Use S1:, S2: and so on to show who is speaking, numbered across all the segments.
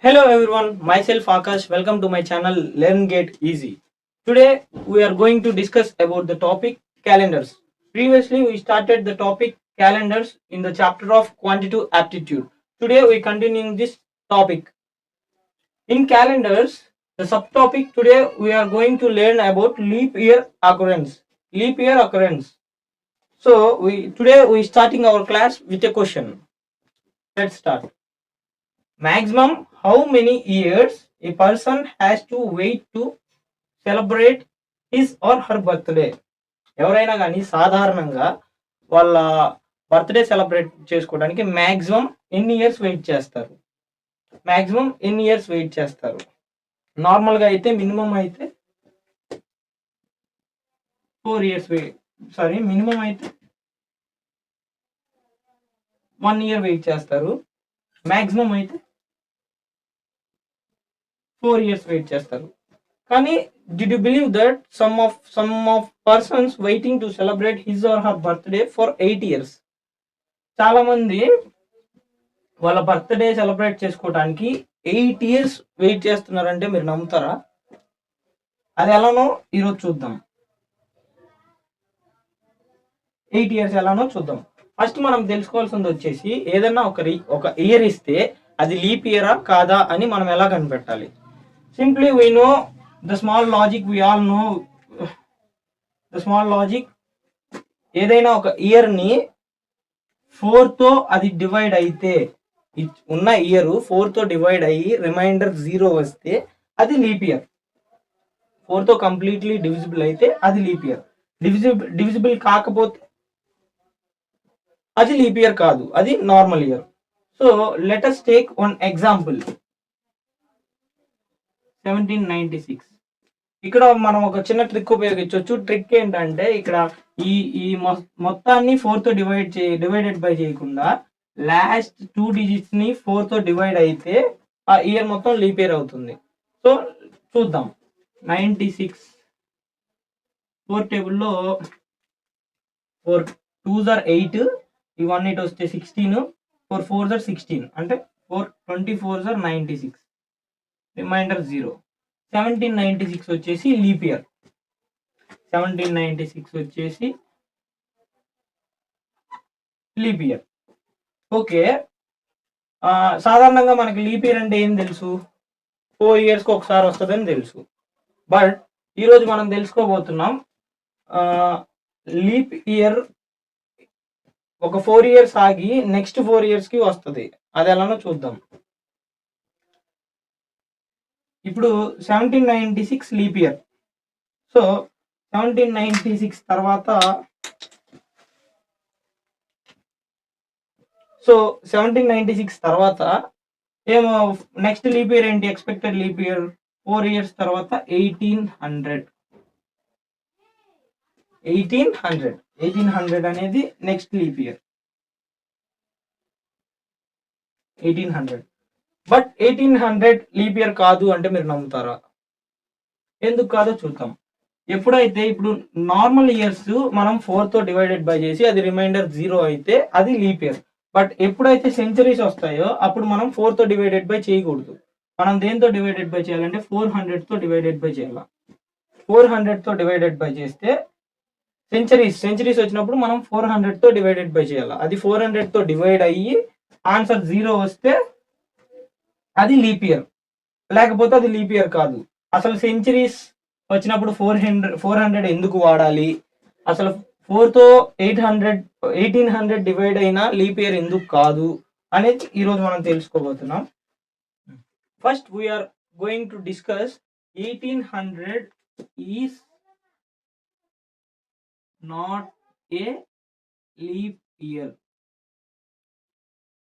S1: Hello everyone, myself Akash. Welcome to my channel Learn Get Easy. Today we are going to discuss about the topic calendars. Previously we started the topic calendars in the chapter of quantitative aptitude. Today we continue this topic. In calendars, the subtopic today we are going to learn about leap year occurrence. Leap year occurrence. So we starting our class with a question. Let's start. Maximum how many years a person has to wait to celebrate his or her birthday. ఎవరైనా కానీ సాధారణంగా వాళ్ళ birthday celebrate చేసుకోవడానికి maximum ఎన్ని years wait చేస్తారు? Maximum ఎన్ని years wait చేస్తారు? నార్మల్గా అయితే మినిమం అయితే 4 ఇయర్స్ మినిమం అయితే 1 ఇయర్ వెయిట్ చేస్తారు. మ్యాక్సిమం అయితే 4 ఇయర్స్ వెయిట్ చేస్తారు. కానీ did you believe that some of persons waiting to celebrate his or her birthday for 8 years? చాలా మంది వాళ్ళ బర్త్డే సెలబ్రేట్ చేసుకోవడానికి 8 ఇయర్స్ వెయిట్ చేస్తున్నారంటే మీరు నమ్ముతారా? అది ఎలానో ఈరోజు చూద్దాం. 8 ఇయర్స్ ఎలానో చూద్దాం. ఫస్ట్ మనం తెలుసుకోవాల్సింది వచ్చేసి ఏదన్నా ఒక ఇయర్ ఇస్తే అది లీప్ ఇయరా కాదా అని మనం ఎలా కనిపెట్టాలి? Simply we know the small logic, we all know the small logic. ఏదైనా ఒక ఇయర్ ని 4 తో అది డివైడ్ అయితే ఉన్న ఇయర్ 4 తో డివైడ్ అయ్యి రిమైండర్ 0 వస్తే అది లీప్ ఇయర్. 4 తో కంప్లీట్లీ డివిజిబుల్ అయితే అది లీప్ ఇయర్. డివిజిబుల్ కాకపోతే అది లీప్ ఇయర్ కాదు, అది normal year. So let us take one example. 1796. ఇక్కడ మనం ఒక చిన్న ట్రిక్ ఉపయోగించవచ్చు. ట్రిక్ ఏంటంటే ఇక్కడ ఈ మొత్తాన్ని 4 తో డివైడెడ్ బై చేయకుండా లాస్ట్ 2 డిజిట్స్ ని 4 తో డివైడ్ అయితే ఆ ఇయర్ మొత్తం లీప్ ఇయర్ అవుతుంది. సో చూద్దాం. 96 4 టేబుల్లో 4 2s are 8, ఈ 1 8 వస్తే 16, 4 4s are 16 అంటే 4 24s are 96, రిమైండర్ 0. 1796 వచ్చేసి లీప్ ఇయర్. 1796 వచ్చేసి లీప్ ఇయర్. ఓకే, సాధారణంగా మనకి లీప్ ఇయర్ అంటే ఏం తెలుసు? 4 ఇయర్స్కి ఒకసారి వస్తుందని తెలుసు. బట్ ఈరోజు మనం తెలుసుకోబోతున్నాం లీప్ ఇయర్ ఒక 4 ఇయర్స్ ఆగి నెక్స్ట్ 4 ఇయర్స్కి వస్తుంది. అది ఎలానో చూద్దాం. ఇప్పుడు 1796 లీప్ ఇయర్. సో 1796 తర్వాత 1796 తర్వాత ఏమో నెక్స్ట్ లీప్ ఇయర్ ఏంటి? ఎక్స్పెక్టెడ్ లీప్ ఇయర్ 4 ఇయర్స్ తర్వాత 1800 అనేది next leap year. 1800. But 1800 leap year కాదు అంటే మీరు నమ్ముతారా? ఎందుకు కాదో చూద్దాం. ఎప్పుడైతే ఇప్పుడు నార్మల్ ఇయర్స్ మనం 4 తో డివైడెడ్ బై చేసి అది రిమైండర్ 0 అయితే అది లీప్ ఇయర్. బట్ ఎప్పుడైతే సెంచరీస్ వస్తాయో అప్పుడు మనం 4 తో డివైడెడ్ బై చేయకూడదు. మనం దేంతో డివైడెడ్ బై చేయాలంటే 400 తో డివైడెడ్ బై చేయాలి. 400 తో డివైడెడ్ బై చేస్తే సెంచరీస్ వచ్చినప్పుడు మనం 400 తో డివైడెడ్ బై చేయాలి. అది 400 తో డివైడ్ అయ్యి ఆన్సర్ 0 వస్తే అది లీప్ ఇయర్, లేకపోతే అది లీప్ ఇయర్ కాదు. అసలు సెంచరీస్ వచ్చినప్పుడు 400 ఎందుకు వాడాలి? అసలు 4 తో 1800 డివైడ్ అయినా లీప్ ఇయర్ ఎందుకు కాదు అనేది ఈరోజు మనం తెలుసుకోబోతున్నాం. First we are going to discuss 1800 is not a leap year.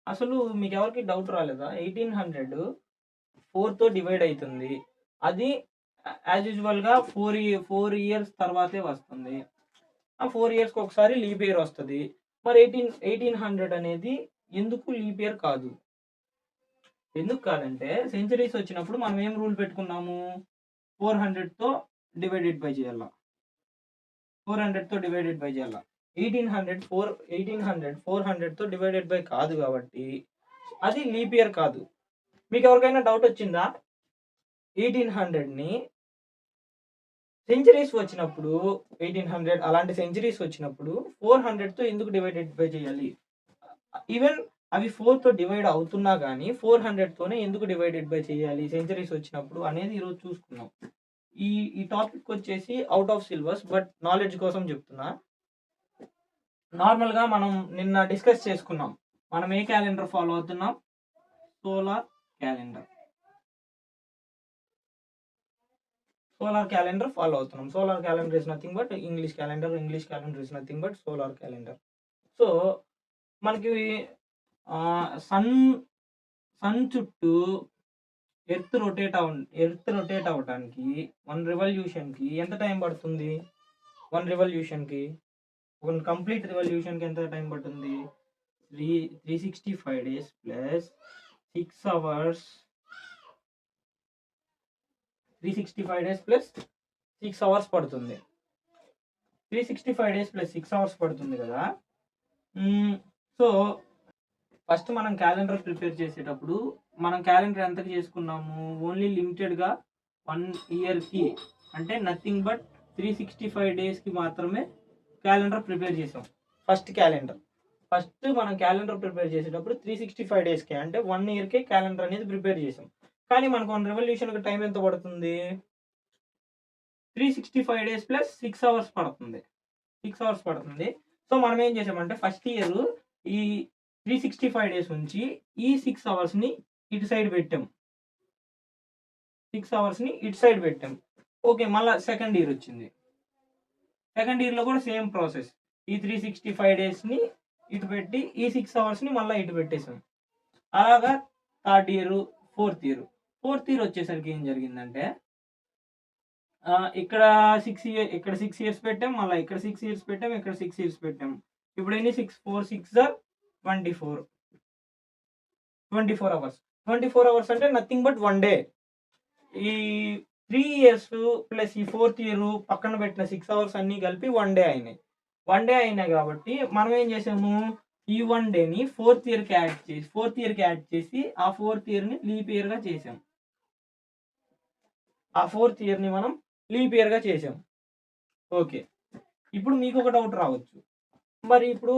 S1: అసలు మీకు ఎవరికి డౌట్ రాలేదా? 1800 4 తో డివైడ్ అవుతుంది, అది యాజ్ యూజువల్గా 4 ఇయర్స్ తర్వాతే వస్తుంది. ఆ 4 ఇయర్స్కి ఒకసారి లీప్ ఇయర్ వస్తుంది. మరి 1800 అనేది ఎందుకు లీప్ ఇయర్ కాదు? ఎందుకు కాదంటే సెంచరీస్ వచ్చినప్పుడు మనం ఏం రూల్ పెట్టుకున్నాము? 400తో డివైడెడ్ బై చేయాల. 400తో డివైడెడ్ బై చేయాల. 1800 400తో డివైడెడ్ బై కాదు కాబట్టి అది లీప్ ఇయర్ కాదు. మీకు ఎవరికైనా డౌట్ వచ్చిందా? 1800ని సెంచరీస్ వచ్చినప్పుడు 1800 అలాంటి సెంచరీస్ వచ్చినప్పుడు 400తో ఎందుకు డివైడెడ్ బై చేయాలి? ఈవెన్ అవి 4తో డివైడ్ అవుతున్నా కానీ 400తోనే ఎందుకు డివైడెడ్ బై చేయాలి సెంచరీస్ వచ్చినప్పుడు అనేది ఈరోజు చూసుకున్నాం. ఈ టాపిక్ వచ్చేసి out of syllabus, but knowledge కోసం చెప్తున్నా. నార్మల్గా మనం నిన్న డిస్కస్ చేసుకున్నాం. మనం ఏ క్యాలెండర్ ఫాలో అవుతున్నాం? Solar calendar. Solar calendar follow అవుతున్నాం. Solar calendar is nothing but English calendar. English calendar is nothing but solar calendar. So మనకి సన్ చుట్టూ ఎర్త్ రొటేట్ అవ్వడానికి 1 రివల్యూషన్కి ఎంత టైం పడుతుంది? 1 రివల్యూషన్కి, ఒక కంప్లీట్ రివల్యూషన్కి ఎంత టైం పడుతుంది? 365 days plus 6 hours. 365 days plus 6 hours పడుతుంది. 365 days ప్లస్ 6 hours పడుతుంది కదా. సో ఫస్ట్ మనం క్యాలెండర్ ప్రిపేర్ చేసేటప్పుడు మనం క్యాలెండర్ ఎంతకి చేసుకున్నాము? ఓన్లీ లిమిటెడ్గా 1 yearకి, అంటే నథింగ్ బట్ 365 daysకి మాత్రమే క్యాలెండర్ ప్రిపేర్ చేసాం. ఫస్ట్ మనం క్యాలెండర్ ప్రిపేర్ చేసేటప్పుడు 365 daysకి, అంటే 1 yearకే క్యాలెండర్ అనేది ప్రిపేర్ చేసాం. కానీ మనకు 1 రెవల్యూషన్కి టైం ఎంత పడుతుంది? 365 days ప్లస్ 6 hours పడుతుంది. 6 hours పడుతుంది. సో మనం ఏం చేసామంటే ఫస్ట్ ఇయర్ ఈ 365 days నుంచి ఈ 6 hours ఇటు సైడ్ పెట్టాం. 6 hours ఇటు సైడ్ పెట్టాం. ఓకే, మళ్ళీ సెకండ్ ఇయర్ వచ్చింది. సెకండ్ ఇయర్లో కూడా సేమ్ ప్రాసెస్. ఈ 365 daysని ఇటు పెట్టి ఈ 6 hours మళ్ళీ ఇటు పెట్టేసాం. అలాగా థర్డ్ ఇయర్, ఫోర్త్ ఇయర్ వచ్చేసరికి ఏం జరిగిందంటే ఇక్కడ 6 years పెట్టాం, మళ్ళీ ఇక్కడ 6 years పెట్టాం, ఇక్కడ 6 years పెట్టాం. ఇప్పుడు ఎన్ని 4 6 are 24 hours. 24 hours అంటే నథింగ్ బట్ 1 day. ఈ 3 years ప్లస్ ఈ 4th year పక్కన పెట్టిన 6 hours అన్నీ కలిపి 1 day అయినాయి. 1 day అయినాయి కాబట్టి మనం ఏం చేసాము? ఈ 1 dayని 4th yearకి యాడ్ చేసి ఆ 4th yearని లీప్ ఇయర్గా చేసాం. ఆ 4th yearని మనం లీప్ ఇయర్గా చేసాం. ఓకే, ఇప్పుడు మీకు ఒక డౌట్ రావచ్చు. మరి ఇప్పుడు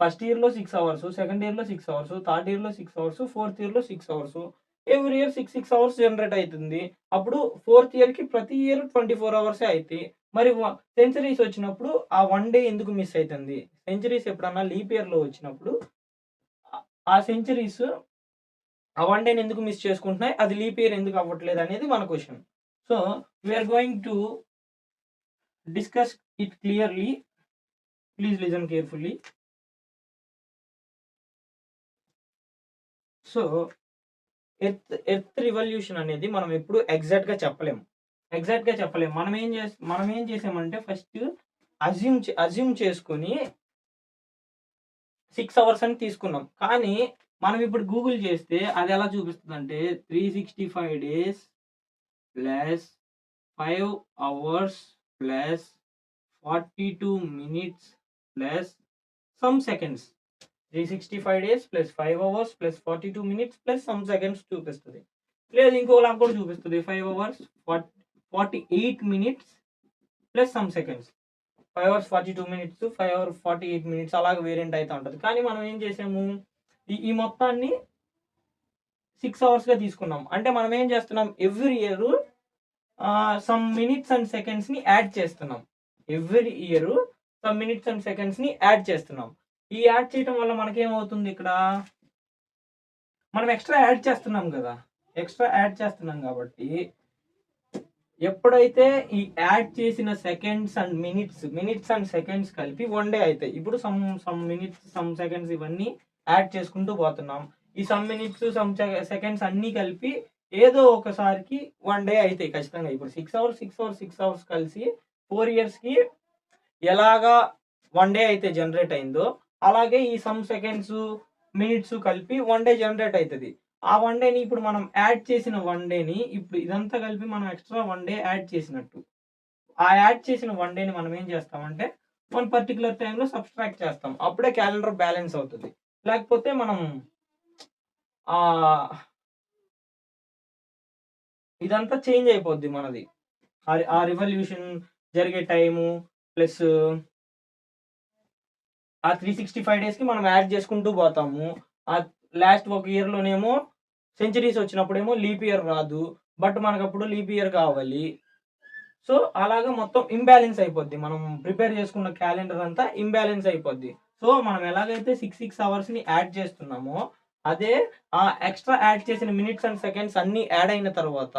S1: ఫస్ట్ ఇయర్లో 6 hours, సెకండ్ ఇయర్లో 6 hours, థర్డ్ ఇయర్లో 6 hours, ఫోర్త్ ఇయర్లో 6 hours, every year 6 hours generate అవుతుంది. అప్పుడు 4th yearకి ప్రతి ఇయర్ 24 hours అవుతాయి. మరి సెంచరీస్ వచ్చినప్పుడు ఆ 1 day ఎందుకు మిస్ అవుతుంది? సెంచరీస్ ఎప్పుడన్నా లీప్ ఇయర్లో వచ్చినప్పుడు ఆ సెంచరీస్ ఆ 1 day ఎందుకు మిస్ చేసుకుంటున్నాయి? అది లీప్ ఇయర్ ఎందుకు అవ్వట్లేదు అనేది మన question. So we are going to discuss it clearly. Please listen carefully. So earth revolution అనేది మనం ఎప్పుడు ఎగ్జాక్ట్గా చెప్పలేము. మనం ఏం చేసామంటే ఫస్ట్ అజ్యూమ్ చేసుకొని 6 hours అని తీసుకున్నాం. కానీ మనం ఇప్పుడు గూగుల్ చేస్తే అది ఎలా చూపిస్తుంది అంటే 365 days plus 5 hours plus 42 minutes plus some seconds. 365 days plus 5 hours plus 42 minutes plus some seconds చూపిస్తుంది. లేదు ఇంకోలా కూడా చూపిస్తుంది 5 hours 48 minutes plus some seconds. 5 hours 42 minutes, 5 hours 48 minutes అలాగే వేరియంట్ అయితే ఉంటుంది. కానీ మనం ఏం చేసాము? ఈ మొత్తాన్ని 6 hours తీసుకున్నాం. అంటే మనం ఏం చేస్తున్నాం? Every year some minutes and సెకండ్స్ని యాడ్ చేస్తున్నాం. ఈ యాడ్ చేయడం వల్ల మనకేమవుతుంది? ఇక్కడ మనం ఎక్స్ట్రా యాడ్ చేస్తున్నాం కాబట్టి ఎప్పుడైతే ఈ యాడ్ చేసిన సెకండ్స్ అండ్ మినిట్స్ కలిపి 1 day అవుతాయి. ఇప్పుడు సమ్ మినిట్స్ సమ్ సెకండ్స్ ఇవన్నీ యాడ్ చేసుకుంటూ పోతున్నాం. ఈ సమ్ మినిట్స్ సమ్ సెకండ్స్ అన్నీ కలిపి ఏదో ఒకసారికి 1 day అవుతాయి ఖచ్చితంగా. ఇప్పుడు 6 hours కలిసి 4 yearsకి ఎలాగా 1 day అయితే జనరేట్ అయిందో అలాగే ఈ సమ్ సెకండ్స్ మినిట్స్ కలిపి 1 day జనరేట్ అవుతుంది. ఆ 1 dayని ఇప్పుడు మనం యాడ్ చేసిన 1 dayని ఇప్పుడు ఇదంతా కలిపి మనం ఎక్స్ట్రా 1 day యాడ్ చేసినట్టు. ఆ యాడ్ చేసిన 1 dayని మనం ఏం చేస్తామంటే 1 పర్టికులర్ టైంలో సబ్స్ట్రాక్ట్ చేస్తాం. అప్పుడే క్యాలెండర్ బ్యాలెన్స్ అవుతుంది. లేకపోతే మనం ఇదంతా చేంజ్ అయిపోద్ది మనది. ఆ రివల్యూషన్ జరిగే టైము ప్లస్ ఆ 365 డేస్‌కి మనం యాడ్ చేసుకుంటూ పోతాము. లాస్ట్ ఒక ఇయర్‌లోనేమో సెంచరీస్ వచ్చినప్పుడేమో లీప్ ఇయర్ రాదు. బట్ మనకప్పుడు లీప్ ఇయర్ కావాలి. సో, అలాగా మొత్తం ఇంబాలెన్స్ అయిపోద్ది. మనం ప్రిపేర్ చేసుకున్న క్యాలెండర్ అంతా ఇంబాలెన్స్ అయిపోద్ది. సో, మనం ఎలాగైతే 6 అవర్స్‌ని యాడ్ చేస్తున్నామో, అదే ఆ ఎక్స్‌ట్రా యాడ్ చేసిన మినిట్స్ అండ్ సెకండ్స్ అన్నీ యాడ్ అయిన తర్వాత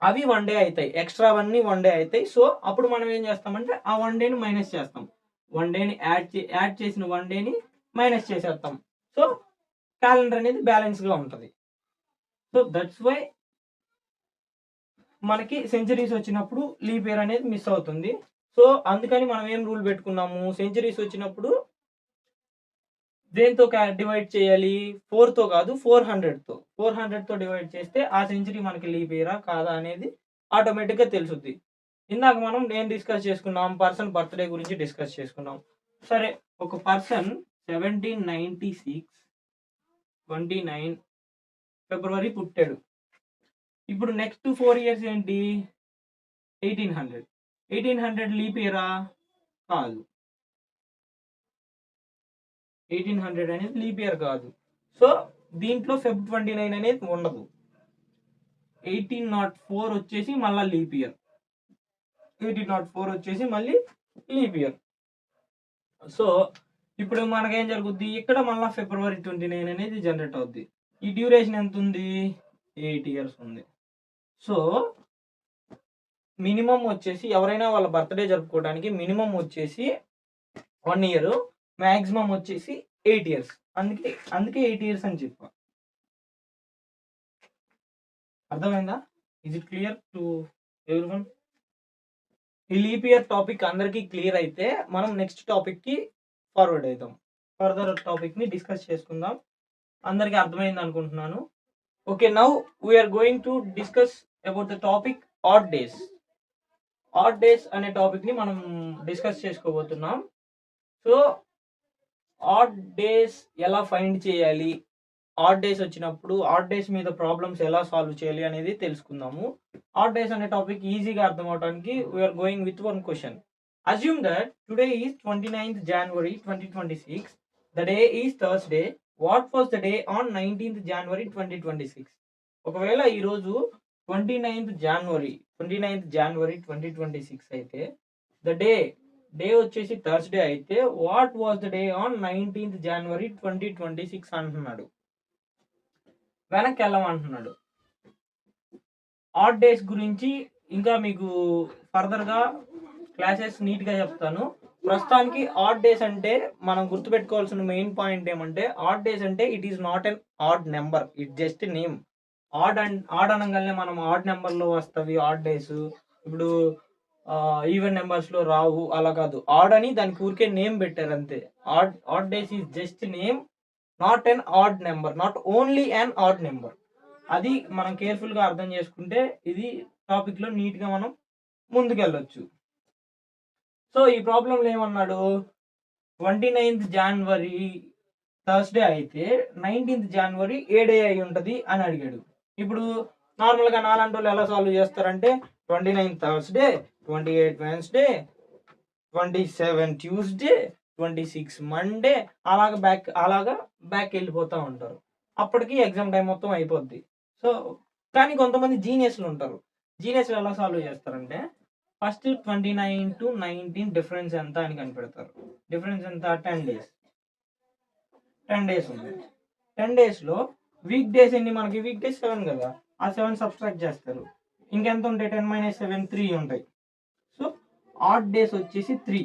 S1: అవి 1 డే అయితాయి. ఎక్స్‌ట్రావన్నీ 1 డే అయితాయి. సో, అప్పుడు మనం ఏం చేస్తామంటే ఆ 1 డేని మైనస్ చేస్తాం. 1 డేని యాడ్ చేసిన 1 డేని మైనస్ చేసేస్తాం. సో, క్యాలెండర్ అనేది బ్యాలెన్స్‌గా ఉంటది. సో, దట్స్ వై మనకి సెంచరీస్ వచ్చినప్పుడు లీప్ ఇయర్ అనేది మిస్ అవుతుంది. సో, అందుకని మనం ఏం రూల్ పెట్టుకున్నాము, సెంచరీస్ వచ్చినప్పుడు దేనితో డివైడ్ చేయాలి? 4తో కాదు 400తో. 400తో డివైడ్ చేస్తే ఆ సెంచరీ మనకి లీప్ ఇయరా? కాదా? అనేది ఆటోమేటిక్‌గా తెలిసుద్ది. ఇందాక నేను డిస్కస్ చేసుకున్నాం. పర్సన్ బర్త్‌డే గురించి డిస్కస్ చేసుకున్నాం. సరే, ఒక పర్సన్ 1796 29 ఫిబ్రవరి పుట్టాడు. ఇప్పుడు నెక్స్ట్ 4 ఇయర్స్ ఏంటి? 1800. 1800 లీప్ ఇయరా? కాదు. 1800 అనేది లీప్ ఇయర్ కాదు. సో, దీంట్లో ఫెబ్ 29 అనేది ఉండదు. 1804 వచ్చేసి మళ్ళా లీప్ ఇయర్. 1804 వచ్చేసి మళ్ళీ లీప్ ఇయర్. సో, ఇప్పుడు మనకేం జరుగుద్ది? ఇక్కడ మళ్ళా ఫిబ్రవరి 29 అనేది జనరేట్ అవుద్ది. ఈ డ్యూరేషన్ ఎంత ఉంది? 8 ఇయర్స్ ఉంది. సో, మినిమమ్ వచ్చేసి ఎవరైనా వాళ్ళ బర్త్‌డే జరుపుకోవడానికి మినిమమ్ వచ్చేసి 1 ఇయర్, మాక్సిమం వచ్చేసి 8 ఇయర్స్. అందుకే 8 ఇయర్స్ అని చెప్పా. అర్థమైందా? Is it clear to everyone? ఈ లీప్ ఇయర్ టాపిక్ అందరికీ క్లియర్ అయితే మనం నెక్స్ట్ టాపిక్‌కి ఫార్వర్డ్ అవుతాం. ఫర్దర్ టాపిక్‌ని డిస్కస్ చేసుకుందాం. అందరికీ అర్థమైంది అనుకుంటున్నాను. Okay, now we are going to discuss about the topic odd days. Odd days అనే టాపిక్‌ని మనం డిస్కస్ చేసుకోబోతున్నాం. సో, ఆడ్ డేస్ ఎలా ఫైండ్ చేయాలి? ఆడ్ డేస్ వచ్చినప్పుడు ఆడ్ డేస్ మీద ప్రాబ్లమ్స్ ఎలా సాల్వ్ చేయాలి అనేది తెలుసుకుందాము. ఆడ్ డేస్ అనే టాపిక్ ఈజీగా అర్థం అవడానికి we are going with one question. Assume that today is 29th January 2026. The day is Thursday. What was the day on 19th January 2026? ఒకవేళ ఈరోజు 29th January 2026 అయితే ద డే వచ్చేసి థర్స్డే అయితే what was the day on 19th January 2026 అంటున్నాడు. వెనక్కి వెళ్ళమంటున్నాడు. Odd days గురించి ఇంకా మీకు ఫర్దర్గా క్లాసెస్ నీట్గా చెప్తాను. ప్రస్తుతానికి ఆడ్ డేస్ అంటే మనం గుర్తుపెట్టుకోవాల్సిన మెయిన్ పాయింట్ ఏమంటే, ఆడ్ డేస్ అంటే it is not an odd number, it just name. Odd అనగానే మనం ఆడ్ నెంబర్లో వస్తవి ఆడ్ డేస్. ఇప్పుడు ఈవెన్ నెంబర్స్లో రావు, అలా కాదు. ఆడ్ అని దానికి ఊరికే నేమ్ పెట్టారు అంతే. Odd days is just name, not an odd number, not only an odd number. అది మనం కేర్ఫుల్గా అర్థం చేసుకుంటే ఇది టాపిక్లో నీట్గా మనం ముందుకెళ్ళొచ్చు. సో, ఈ ప్రాబ్లంలో ఏమన్నాడు? 29th January థర్స్డే అయితే 19th January ఏ డే అయి ఉంటుంది అని అడిగాడు. ఇప్పుడు నార్మల్గా నాలాంటి వాళ్ళు ఎలా సాల్వ్ చేస్తారంటే 29 థర్స్డే, 28 వెన్స్డే, 27 ట్యూస్డే, 26 మండే, అలాగా బ్యాక్ వెళ్ళిపోతూ ఉంటారు. అప్పటికి ఎగ్జామ్ టైం మొత్తం అయిపోద్ది. సో, కానీ కొంతమంది జీనియస్లు ఉంటారు. జీనియస్లు ఎలా సాల్వ్ చేస్తారంటే ఫస్ట్ 29 to 19 డిఫరెన్స్ ఎంత అని కనిపెడతారు. డిఫరెన్స్ ఎంత? 10 డేస్. 10 డేస్ ఉంది. 10 డేస్లో వీక్ డేస్ ఎన్ని? మనకి వీక్ డేస్ 7 కదా, ఆ 7 సబ్స్ట్రాక్ట్ చేస్తారు. ఇంకెంత ఉంటాయి? 10 - 7 3 ఉంటాయి. సో, ఆడ్ డేస్ వచ్చేసి 3.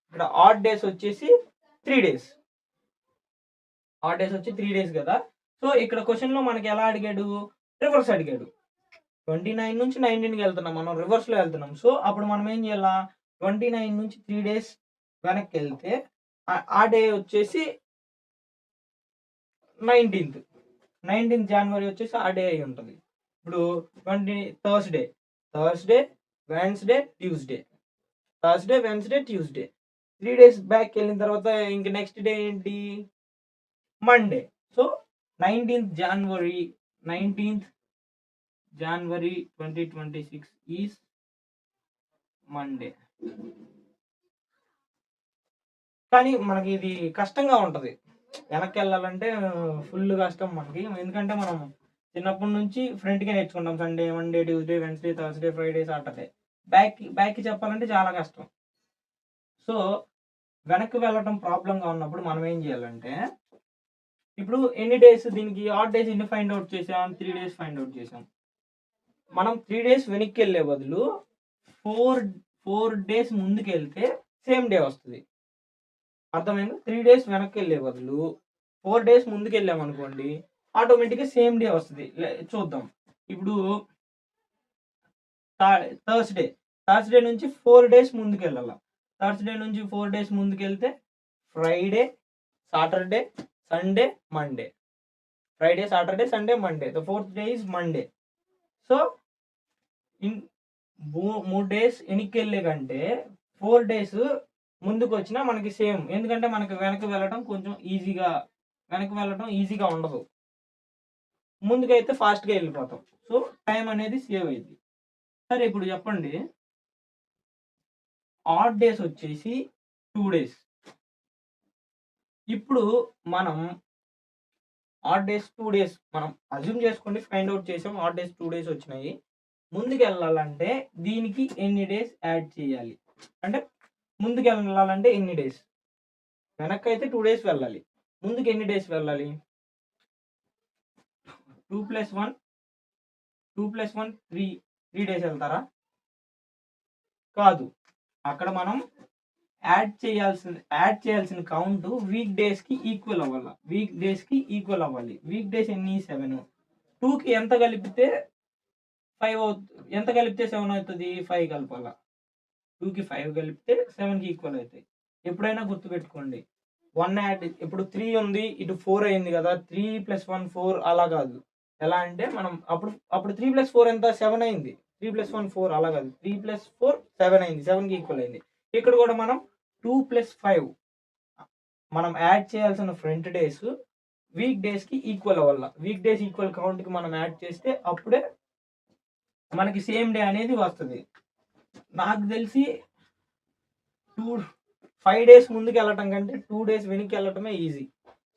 S1: ఇక్కడ ఆడ్ డేస్ వచ్చేసి 3 డేస్. ఆడ్ డేస్ వచ్చి 3 డేస్ కదా. సో, ఇక్కడ క్వశ్చన్లో మనకి ఎలా అడిగాడు? రివర్స్ అడిగాడు. 29 నుంచి 19కి వెళ్తున్నాం, మనం రివర్స్లో వెళ్తున్నాం. సో, అప్పుడు మనం ఏం చేయాలా? 29 నుంచి 3 డేస్ వెనక్కి వెళ్తే ఆ డే వచ్చేసి 19th January వచ్చేసి ఆ డే అయి ఉంటుంది. ఇప్పుడు Thursday, Wednesday, Tuesday, 3 days back వెళ్ళిన తర్వాత ఇంక నెక్స్ట్ డే ఏంటి? Monday. So, 19th January January 2026 is Monday. కానీ మనకి ఇది కష్టంగా ఉంటుంది, వెనక్కి వెళ్ళాలంటే ఫుల్ కష్టం మనకి. ఎందుకంటే మనం చిన్నప్పటి నుంచి ఫ్రంట్గా నేర్చుకుంటాం, Sunday, Monday, Tuesday, Wednesday, Thursday, Friday, Saturday. బ్యాక్కి చెప్పాలంటే చాలా కష్టం. సో వెనక్కి వెళ్ళటం ప్రాబ్లంగా ఉన్నప్పుడు మనం ఏం చేయాలంటే, ఇప్పుడు ఎన్ని డేస్ దీనికి ఆడ్ డేస్ ఎన్ని ఫైండ్ అవుట్ చేసాం, 3 days ఫైండ్ అవుట్ చేసాం. మనం 3 days వెనక్కి వెళ్ళే బదులు 4 days ముందుకు వెళ్తే సేమ్ డే వస్తుంది. అర్థమైంది? 3 days వెనక్కి వెళ్ళే బదులు 4 days ముందుకు వెళ్ళామనుకోండి, ఆటోమేటిక్గా సేమ్ డే వస్తుంది. చూద్దాం. ఇప్పుడు థర్స్డే నుంచి 4 days ముందుకు వెళ్ళాలి. థర్స్డే నుంచి 4 days ముందుకు వెళ్తే Friday, Saturday, Sunday, Monday. Friday, Saturday, Sunday, Monday. The 4th day is Monday. So 3 days వెనక్కి వెళ్ళే కంటే 4 days ముందుకు వచ్చినా మనకి సేమ్. ఎందుకంటే మనకి వెనక్కి వెళ్ళటం ఈజీగా ఉండదు. ముందుకైతే ఫాస్ట్గా వెళ్ళిపోతాం. సో టైం అనేది సేవ్ అయింది. సరే, ఇప్పుడు చెప్పండి, ఆడ్ డేస్ వచ్చేసి 2 days. ఇప్పుడు మనం ఆడ్ డేస్ 2 days మనం అజ్యూమ్ చేసుకోండి, ఫైండ్ అవుట్ చేసాం. ఆడ్ డేస్ 2 days వచ్చినాయి. ముందుకు వెళ్ళాలంటే దీనికి ఎన్ని డేస్ యాడ్ చేయాలి, అంటే ముందుకు వెళ్ళాలంటే ఎన్ని డేస్, వెనక్కి అయితే 2 days వెళ్ళాలి, ముందుకు ఎన్ని డేస్ వెళ్ళాలి? 2 + 1 3 days వెళ్తారా? కాదు. అక్కడ మనం యాడ్ చేయాల్సిన కౌంట్ వీక్ డేస్కి ఈక్వల్ అవ్వాలి. వీక్ డేస్ ఎన్ని? 7. 2కి ఎంత కలిపితే 5 అవుతుంది? ఎంత కలిపితే 7 అవుతుంది? 5 కలపాల. 2కి 5 కలిపితే 7కి ఈక్వల్ అవుతాయి. ఎప్పుడైనా గుర్తుపెట్టుకోండి, 1 యాడ్, ఇప్పుడు 3 ఉంది, ఇటు 4 అయింది కదా, 3 + 1 4 అలా కాదు. ఎలా అంటే మనం అప్పుడు 3 + 4 ఎంత? 7 అయింది. 3 + 1 4 అలా కాదు. 3 + 4 7 అయింది. 7కి ఈక్వల్ అయింది. ఇక్కడ కూడా మనం 2 + 5 మనం యాడ్ చేయాల్సిన ఫ్రంట్ డేస్ వీక్ డేస్కి ఈక్వల్ అవ్వాలి. వీక్ డేస్ ఈక్వల్ కౌంట్కి మనం యాడ్ చేస్తే అప్పుడే మనకి సేమ్ డే అనేది వస్తుంది. నాకు తెలిసి 5 days ముందుకు వెళ్ళటం కంటే 2 days వెనక్కి వెళ్ళటమే ఈజీ.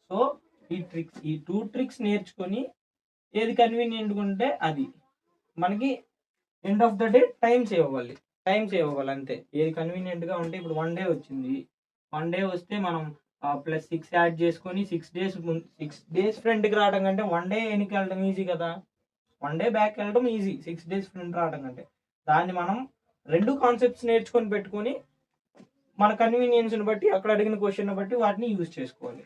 S1: సో ఈ 2 ట్రిక్స్ నేర్చుకొని ఏది కన్వీనియంట్గా ఉంటే అది మనకి end of the day time save అవ్వాలి అంతే. ఏది కన్వీనియంట్గా ఉంటే, ఇప్పుడు 1 day వచ్చింది, 1 day వస్తే మనం +6 యాడ్ చేసుకొని 6 days ఫ్రంట్కి రావడం కంటే 1 day వెనక్కి వెళ్ళడం ఈజీ కదా. 1 day బ్యాక్ వెళ్ళడం ఈజీ, 6 days ఫ్రంట్ రావడం కంటే. దాన్ని మనం 2 కాన్సెప్ట్స్ నేర్చుకొని పెట్టుకొని మన కన్వీనియన్స్ని బట్టి, అక్కడ అడిగిన క్వశ్చన్ బట్టి వాటిని యూజ్ చేసుకోవాలి.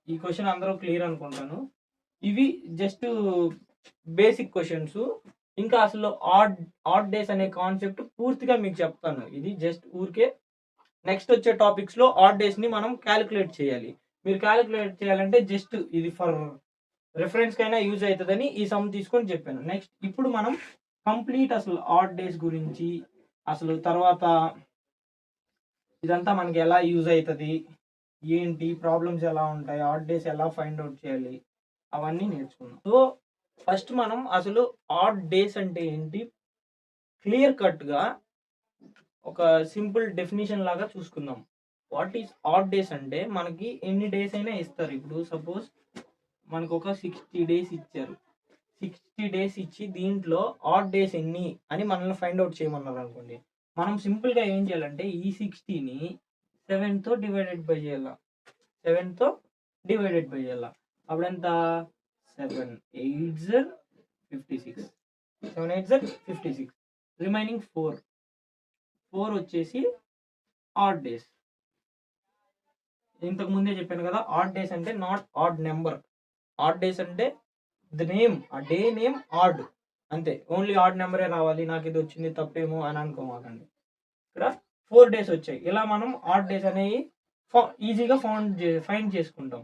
S1: ఈ క్వశ్చన్ అందరూ క్లియర్ అనుకుంటాను. ఇవి జస్ట్ బేసిక్ క్వశ్చన్స్. ఇంకా అసలు ఆడ్ డేస్ అనే కాన్సెప్ట్ పూర్తిగా మీకు చెప్తాను. ఇది జస్ట్ ఊరికే. నెక్స్ట్ వచ్చే టాపిక్స్లో ఆడ్ డేస్ని మనం క్యాలిక్యులేట్ చేయాలి. మీరు క్యాలిక్యులేట్ చేయాలంటే జస్ట్ ఇది ఫర్ రెఫరెన్స్కి అయినా యూజ్ అవుతుందని ఈ సమ్ తీసుకొని చెప్పాను. నెక్స్ట్ ఇప్పుడు మనం కంప్లీట్ అసలు ఆడ్ డేస్ గురించి, అసలు తర్వాత ఇదంతా మనకి ఎలా యూజ్ అవుతుంది, ఏంటి ప్రాబ్లమ్స్ ఎలా ఉంటాయి, ఆడ్ డేస్ ఎలా ఫైండ్ అవుట్ చేయాలి, అవన్నీ నేర్చుకుందాం. సో ఫస్ట్ మనం అసలు ఆడ్ డేస్ అంటే ఏంటి క్లియర్ కట్గా ఒక సింపుల్ డెఫినేషన్ లాగా చూసుకుందాం. వాట్ ఈస్ ఆడ్ డేస్ అంటే, మనకి ఎన్ని డేస్ అయినా ఇస్తారు. ఇప్పుడు సపోజ్ మనకు ఒక 60 days ఇచ్చారు. 60 days ఇచ్చి దీంట్లో ఆడ్ డేస్ ఎన్ని అని మనల్ని ఫైండ్ అవుట్ చేయమన్నారు అనుకోండి. మనం సింపుల్గా ఏం చేయాలంటే ఈ 60ని 7తో డివైడెడ్ బై చేయాలి. 7తో డివైడెడ్ బై చేయాలి. అప్పుడు ఎంత? 7 8s 56. 7 8s 56. రిమైనింగ్ 4 వచ్చేసి ఆడ్ డేస్. ఇంతకు ముందే చెప్పాను కదా, ఆడ్ డేస్ అంటే not odd number. Add days అంటే ద నేమ్, ఆ డే నేమ్ ఆడ్ అంతే. ఓన్లీ ఆడ్ నెంబరే రావాలి, నాకు ఇది వచ్చింది తప్పేమో అని అనుకోమాకండి. ఇక్కడ 4 days వచ్చాయి. ఇలా మనం ఆడ్ డేస్ అనేవి ఈజీగా ఫైండ్ చేసుకుంటాం.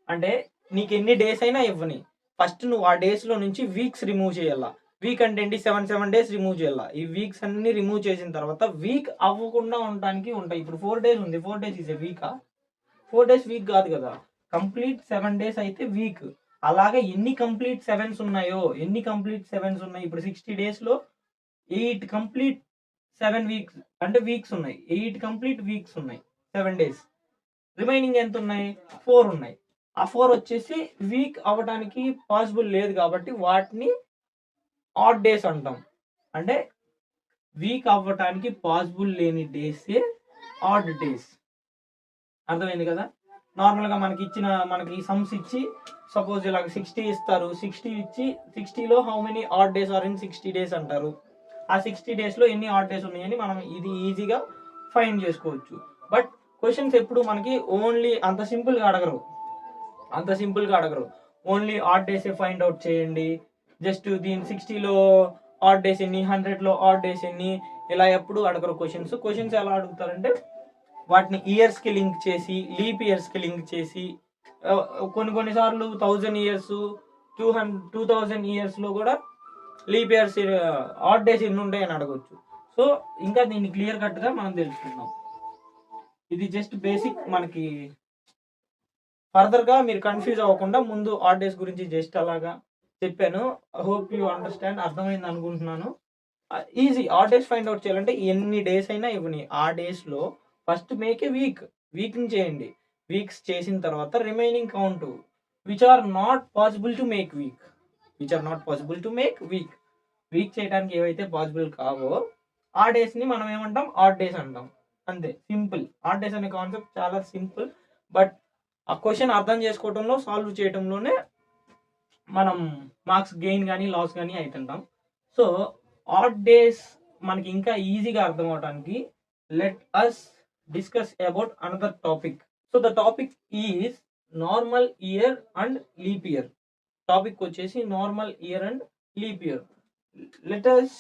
S1: అంటే నీకు ఎన్ని డేస్ అయినా ఇవ్వని, ఫస్ట్ నువ్వు ఆ డేస్లో నుంచి వీక్స్ రిమూవ్ చేయాలా. వీక్ అంటే ఏంటి? 7 days రిమూవ్ చేయాలా. ఈ వీక్స్ అన్ని రిమూవ్ చేసిన తర్వాత వీక్ అవ్వకుండా ఉండడానికి ఉంటాయి. ఇప్పుడు 4 days ఉంది, 4 days ఈజ్ ఏ వీకా? 4 days వీక్ కాదు కదా. కంప్లీట్ 7 డేస్ అయితే వీక్. అలాగే ఎన్ని కంప్లీట్ 7s ఉన్నాయో, ఎన్ని కంప్లీట్ 7s ఉన్నాయి, ఇప్పుడు 60 డేస్లో 8 కంప్లీట్ 7 వీక్స్ అంటే వీక్స్ ఉన్నాయి, 8 కంప్లీట్ వీక్స్ ఉన్నాయి 7 డేస్. రిమైనింగ్ ఎంత ఉన్నాయి? 4 ఉన్నాయి. ఆ 4 వచ్చేసి వీక్ అవ్వడానికి పాసిబుల్ లేదు కాబట్టి వాటిని ఆడ్ డేస్ అంటాం. అంటే వీక్ అవ్వటానికి పాసిబుల్ లేని డేసే ఆడ్ డేస్. అర్థమైంది కదా? నార్మల్గా మనకి సమ్స్ ఇచ్చి సపోజ్ ఇలాగ 60 ఇస్తారు, 60 ఇచ్చి 60లో how many odd days are in 60 days అంటారు. ఆ 60 డేస్లో ఎన్ని ఆడ్ డేస్ ఉన్నాయని మనం ఇది ఈజీగా ఫైండ్ చేసుకోవచ్చు. బట్ క్వశ్చన్స్ ఎప్పుడు మనకి ఓన్లీ అంత సింపుల్గా అడగరు. ఓన్లీ ఆడ్ డేసే ఫైండ్ అవుట్ చేయండి, జస్ట్ దీని 60లో ఆడ్ డేస్ ఎన్ని, 100లో ఆడ్ డేస్ ఎన్ని, ఇలా ఎప్పుడు అడగరు. క్వశ్చన్స్ ఎలా అడుగుతారంటే వాటిని ఇయర్స్కి లింక్ చేసి, లీప్ ఇయర్స్కి లింక్ చేసి, కొన్నిసార్లు 1000 ఇయర్స్ 2000 ఇయర్స్లో కూడా లీప్ ఇయర్స్ ఆడ్ డేస్ ఎన్ని ఉంటాయని అడగవచ్చు. సో ఇంకా దీన్ని క్లియర్ కట్గా మనం తెలుసుకుందాం. ఇది జస్ట్ బేసిక్. మనకి ఫర్దర్గా మీరు కన్ఫ్యూజ్ అవ్వకుండా ముందు ఆడ్ డేస్ గురించి జస్ట్ అలాగా చెప్పాను. Hope you understand. అర్థమైంది అనుకుంటున్నాను. Easy. Odd days find out చేయాలంటే ఎన్ని డేస్ అయినా ఇవ్వని, ఆ డేస్లో ఫస్ట్ మేక్ ఏ వీక్ని చేయండి. వీక్స్ చేసిన తర్వాత remaining count which are not possible to make week చేయడానికి ఏవైతే పాసిబుల్ కావో ఆ డేస్ని మనం ఏమంటాం? ఆడ్ డేస్ అంటాం. అంతే, సింపుల్. ఆడ్ డేస్ అనే కాన్సెప్ట్ చాలా సింపుల్. బట్ ఆ క్వశ్చన్ అర్థం చేసుకోవడంలో, సాల్వ్ చేయడంలోనే మనం మార్క్స్ గెయిన్ కానీ లాస్ కానీ అవుతుంటాం. సో ఆడ్ డేస్ మనకి ఇంకా ఈజీగా అర్థం అవడానికి let us discuss about another topic. So the topic is normal year and leap year. Topic వచ్చేసి normal year and leap year. Let us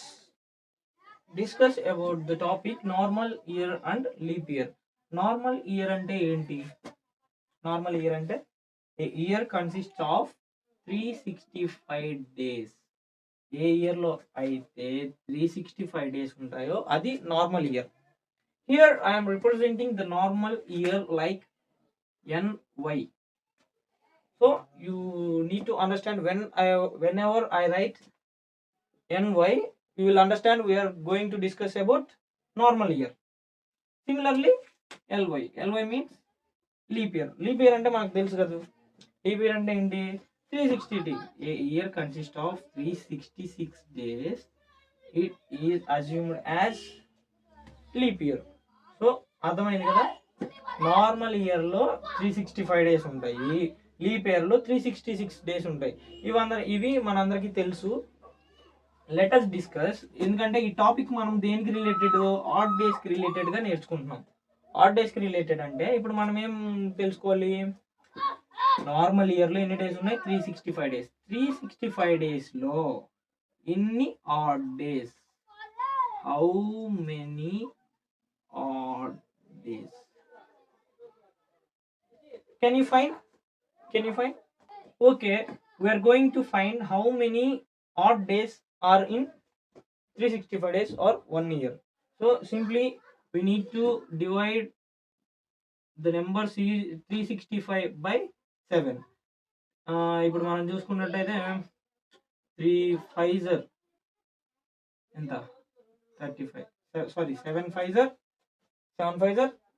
S1: discuss about the topic normal year and leap year. Normal year అంటే ఏంటి? Normal year అంటే a year consist of 365 days. ఏ ఇయర్లో అయితే 365 days ఉంటాయో అది normal year. Here I am representing the normal year like NY. So you need to understand whenever I write NY, you will understand we are going to discuss about normal year. Similarly, LY. LY means leap year. Leap year అంటే మనకు తెలుసు కదా. Leap year అంటే ఏంటి? 360. A year consists of 366 days. It is assumed as leap year. So అర్థమైంది కదా? Normal ఇయర్లో 365 days ఉంటాయి, లీప్ ఇయర్లో 366 డేస్ ఉంటాయి. ఇవి మనందరికీ తెలుసు. Let us discuss. ఎందుకంటే ఈ టాపిక్ మనం దేనికి రిలేటెడ్? ఆడ్ డేస్కి రిలేటెడ్గా నేర్చుకుంటున్నాం. ఆడ్ డేస్కి రిలేటెడ్ అంటే ఇప్పుడు మనం ఏం తెలుసుకోవాలి? నార్మల్ ఇయర్లో ఎన్ని డేస్ ఉన్నాయి? 365 డేస్. 365 డేస్లో ఎన్ని odd days? How many odd days? Can you find? Okay, we are going to find how many odd days are in 365 days or 1 year. So simply we need to divide the number 365 by 7. ఇప్పుడు మనం చూసుకున్నట్టయితే 3 5s ఎంత? 35. Sorry 7 5s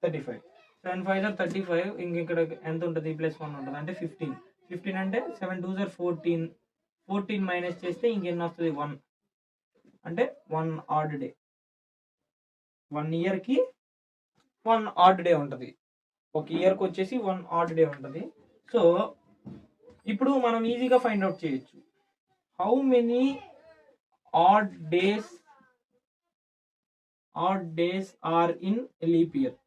S1: 35. 7 5s 35. ఇక్కడ ఎంత ఉంటుంది? +1 ఉంటుంది అంటే 15. 15 అంటే 7 2s 14. 14 మైనస్ చేస్తే ఇంకెన్ని వస్తుంది? 1. అంటే 1 ఆడ్ డే. 1 ఇయర్కి 1 ఆడ్ డే ఉంటుంది. ఒక ఇయర్కి వచ్చేసి 1 ఆడ్ డే ఉంటుంది. సో ఇప్పుడు మనం ఈజీగా ఫైండ్ అవుట్ చేయొచ్చు. How many odd days are in leap year?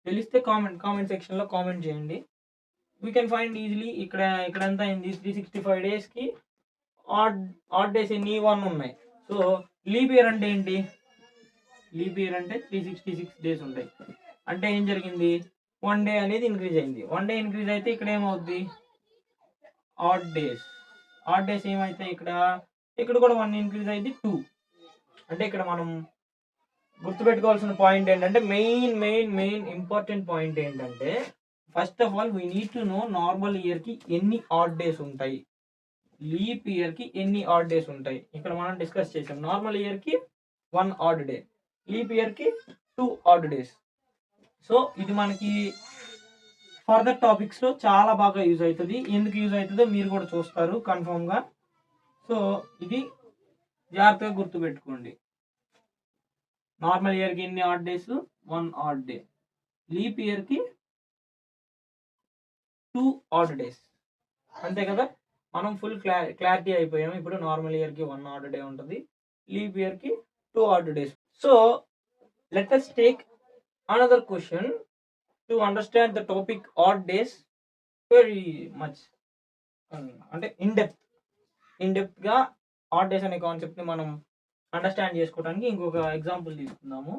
S1: తెలిస్తే కామెంట్ సెక్షన్లో కామెంట్ చేయండి. We can find easily. ఇక్కడ ఎంత అయింది? 365 డేస్కి ఆడ్ డేస్ ఎన్ని? 1 ఉన్నాయి. సో లీప్ ఇయర్ అంటే ఏంటి? లీప్ ఇయర్ అంటే 366 డేస్ ఉంటాయి. అంటే ఏం జరిగింది? 1 డే అనేది ఇంక్రీజ్ అయింది. 1 డే ఇంక్రీజ్ అయితే ఇక్కడ ఏమవుద్ది? ఆడ్ డేస్ ఏమైతే ఇక్కడ కూడా 1 ఇంక్రీజ్ అయింది 2. అంటే ఇక్కడ మనం గుర్తుపెట్టుకోవాల్సిన పాయింట్ ఏంటంటే మెయిన్ ఇంపార్టెంట్ పాయింట్ ఏంటంటే first of all we need to know normal ఇయర్కి ఎన్ని ఆడ్ డేస్ ఉంటాయి, లీప్ ఇయర్కి ఎన్ని ఆడ్ డేస్ ఉంటాయి. ఇక్కడ మనం డిస్కస్ చేసాం. నార్మల్ ఇయర్కి 1 ఆడ్ డే, లీప్ ఇయర్కి 2 ఆడ్ డేస్. సో ఇది మనకి ఫర్దర్ టాపిక్స్లో చాలా బాగా యూజ్ అవుతుంది. ఎందుకు యూజ్ అవుతుందో మీరు కూడా చూస్తారు కన్ఫర్మ్గా. సో ఇది జాగ్రత్తగా గుర్తుపెట్టుకోండి. నార్మల్ ఇయర్కి ఎన్ని odd days, 1 add day. Leap ఇయర్కి 2 ఆడ్ డేస్. అంతే కదా, మనం ఫుల్ క్లారిటీ అయిపోయాము. ఇప్పుడు నార్మల్ ఇయర్కి 1 ఆడ్ డే ఉంటుంది, లీప్ ఇయర్కి 2 odd days. So let us take another question to understand the topic odd days very much. అంటే ఇన్ డెప్త్ గా ఆడ్ డేస్ అనే కాన్సెప్ట్ ని మనం అండర్స్టాండ్ చేసుకోవడానికి ఇంకొక ఎగ్జాంపుల్ తీసుకుందాము.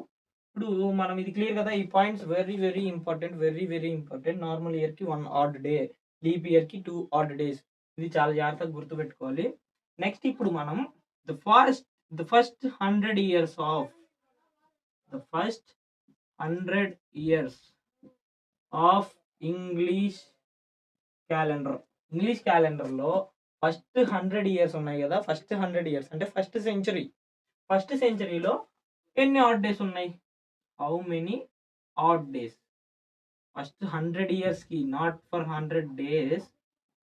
S1: ఇప్పుడు మనం ఇది క్లియర్ కదా, ఈ points very important. Normal year కి 1 ఆడ్ డే, లీప్ ఇయర్ కి 2 ఆడ్ డేస్. ఇది చాలా జాగ్రత్తగా గుర్తుపెట్టుకోవాలి. నెక్స్ట్ ఇప్పుడు మనం the first 100 years of English క్యాలెండర్లో ఫస్ట్ 100 ఇయర్స్ ఉన్నాయి కదా. ఫస్ట్ 100 ఇయర్స్ అంటే ఫస్ట్ సెంచరీలో ఎన్ని ఆడ్ డేస్ ఉన్నాయి? How many odd days? First 100 years కి, నాట్ ఫర్ 100 డేస్.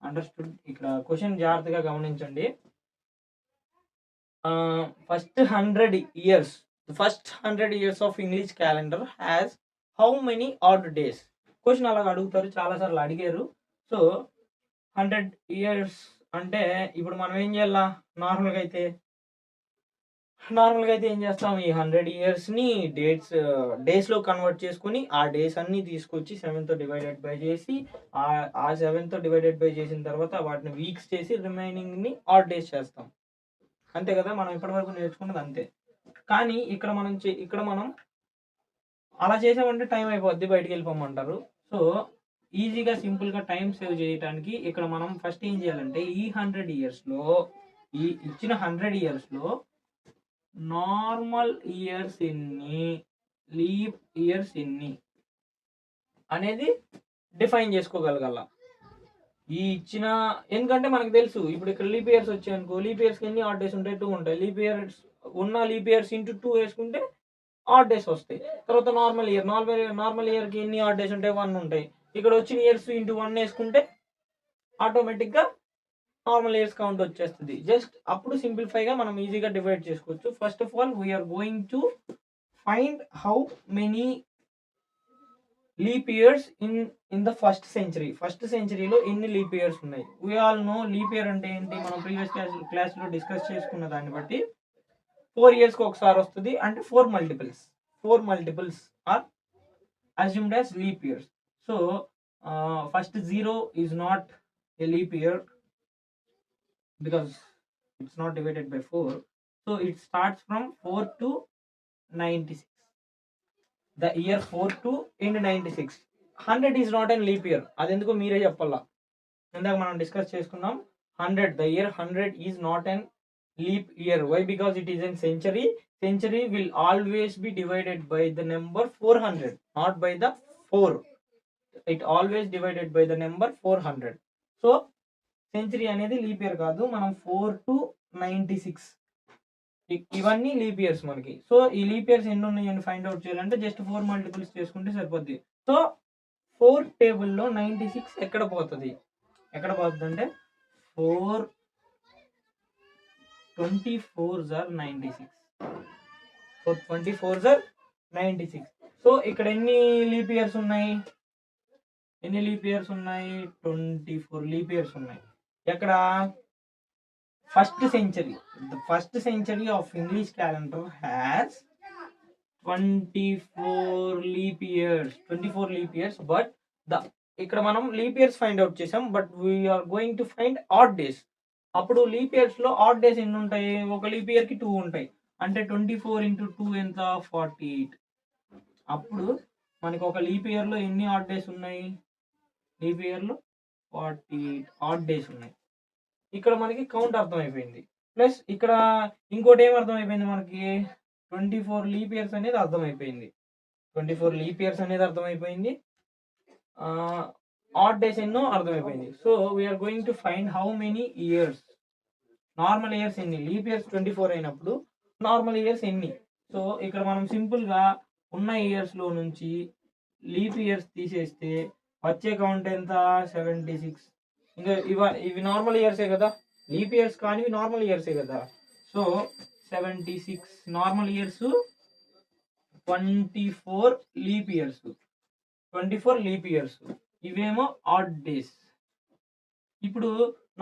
S1: అండర్స్టూడ్? ఇక్కడ క్వశ్చన్ జాగ్రత్తగా గమనించండి. First 100 years of English calendar has how many odd days? Question అలాగ అడుగుతారు, చాలాసార్లు అడిగారు. సో 100 ఇయర్స్ అంటే ఇప్పుడు మనం ఏం చేయాలా? నార్మల్గా అయితే ఏం చేస్తాం, ఈ 100 ఇయర్స్ని డేస్లో కన్వర్ట్ చేసుకుని ఆ డేస్ అన్నీ తీసుకొచ్చి 7తో డివైడెడ్ బై చేసి ఆ 7తో డివైడెడ్ బై చేసిన తర్వాత వాటిని వీక్స్ చేసి రిమైనింగ్ని ఆడ్ డేస్ చేస్తాం. అంతే కదా, మనం ఇప్పటివరకు నేర్చుకున్నది అంతే. కానీ ఇక్కడ మనం అలా చేసామంటే టైం అయిపోద్ది, బయటికి వెళ్ళిపోమంటారు. సో ఈజీగా సింపుల్గా టైం సేవ్ చేయడానికి ఇక్కడ మనం ఫస్ట్ ఏం చేయాలంటే ఈ ఇచ్చిన 100 ఇయర్స్లో నార్మల్ ఇయర్స్ ఎన్ని, లీప్ ఇయర్స్ ఎన్ని అనేది డిఫైన్ చేసుకోగలగాల. ఈ ఇచ్చిన, ఎందుకంటే మనకు తెలుసు ఇప్పుడు ఇక్కడ లీప్ ఇయర్స్ వచ్చాయనుకో, లీప్ ఇయర్స్కి ఎన్ని ఆడ్ డేస్ ఉంటాయి? 2 ఉంటాయి. లీప్ ఇయర్స్ ఇంటూ 2 వేసుకుంటే ఆడ్ డేస్ వస్తాయి. తర్వాత నార్మల్ ఇయర్కి ఎన్ని ఆడ్ డేస్ ఉంటాయి? 1 ఉంటాయి. ఇక్కడ వచ్చిన ఇయర్స్ ఇంటూ 1 వేసుకుంటే ఆటోమేటిక్గా నార్మల్ ఇయర్స్ కౌంట్ వచ్చేస్తుంది. జస్ట్ అప్పుడు సింప్లిఫైగా మనం ఈజీగా డివైడ్ చేసుకోవచ్చు. First of all we are going to find how many leap years in the first సెంచరీలో ఎన్ని లీప్ ఇయర్స్ ఉన్నాయి? We all know leap year అంటే ఏంటి, మనం ప్రీవియస్ క్లాస్లో డిస్కస్ చేసుకున్న దాన్ని బట్టి 4 ఇయర్స్కి ఒకసారి వస్తుంది. అంటే 4 multiples are assumed as leap years. So first 0 is not a leap year because it's not divided by 4. So it starts from 4 to 96. The year 4 to end 96. 100 is not an leap year. అదెందుకో మీరే చెప్పాలా. ఇందాక మనం discuss చేసుకున్నాం 100. The year 100 is not an leap year. Why? Because it is in century. Century will always be divided by the number 400, not by the 4. It always divided by the number 400. So century అనేది leap year కాదు. మనం 4 to 96 ఇవన్నీ leap years మనకి. So ఈ leap years ఎన్ని ఉన్నాయని find out చేయాలంటే just 4 multiples చేసుకుంటే సరిపోద్ది. సో 4 టేబుల్లో 96 ఎక్కడ పోతుంది అంటే 4 24s are 96. So 24s are 96. So ఇక్కడ ఎన్ని లీప్ ఇయర్స్ ఉన్నాయి? 24 లీప్ ఇయర్స్ ఉన్నాయి. ఎక్కడ? First century of English calendar has 24 leap years. But ఇక్కడ మనం లీప్ ఇయర్స్ ఫైండ్ అవుట్ చేసాం, but we are going to find odd days. అప్పుడు లీప్ ఇయర్స్ లో ఆడ్ డేస్ ఎన్ని ఉంటాయి? ఒక లీప్ ఇయర్ కి 2 ఉంటాయి. అంటే 24 into 2 ఎంత? 48. అప్పుడు మనకి ఒక లీప్ ఇయర్ లో ఎన్ని ఆడ్ డేస్ ఉన్నాయి? లీప్ ఇయర్ లో 48 ఆడ్ డేస్ ఉన్నాయి. ఇక్కడ మనకి కౌంట్ అర్థమైపోయింది. ప్లస్ ఇక్కడ ఇంకోటి ఏం అర్థమైపోయింది మనకి? 24 లీప్ ఇయర్స్ అనేది అర్థమైపోయింది. ఆడ్ డేస్ ఎన్నో అర్థమైపోయింది. So we are going to find how many years. Normal years ఎన్ని, లీప్ ఇయర్స్ 24 అయినప్పుడు నార్మల్ ఇయర్స్ ఎన్ని. సో ఇక్కడ మనం సింపుల్గా ఉన్న ఇయర్స్లో నుంచి లీప్ ఇయర్స్ తీసేస్తే వచ్చే కౌంట్ ఎంత, 76. ఇంకా ఇవి నార్మల్ ఇయర్సే కదా, లీప్ ఇయర్స్ కానీ నార్మల్ ఇయర్సే కదా. So 76 normal years, 24 leap years, 24 leap years, ఇవేమో ఆడ్ డేస్. ఇప్పుడు